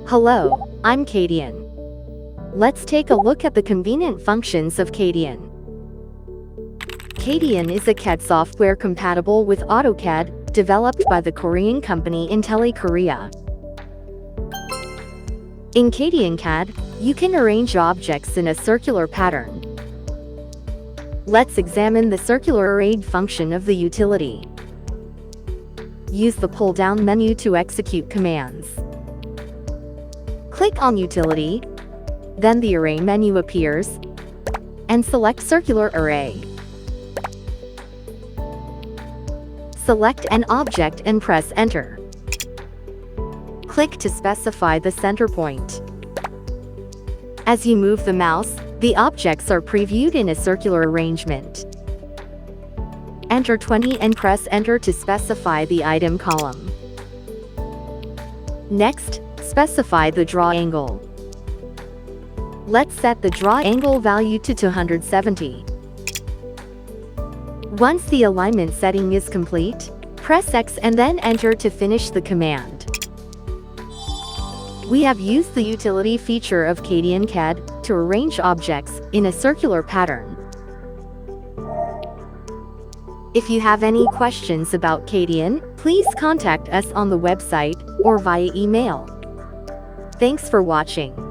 Hello, I'm CADian. Let's take a look at the convenient functions of CADian. CADian is a CAD software compatible with AutoCAD, developed by the Korean company Korea. In CADian CAD, you can arrange objects in a circular pattern. Let's examine the circular array function of the utility. Use the pull-down menu to execute commands. Click on Utility, then the Array menu appears, and select Circular Array. Select an object and press Enter. Click to specify the center point. As you move the mouse, the objects are previewed in a circular arrangement. Enter 20 and press Enter to specify the item column. Next, specify the draw angle. Let's set the draw angle value to 270. Once the alignment setting is complete, press X and then Enter to finish the command. We have used the utility feature of CADian CAD to arrange objects in a circular pattern. If you have any questions about CADian, please contact us on the website or via email. Thanks for watching.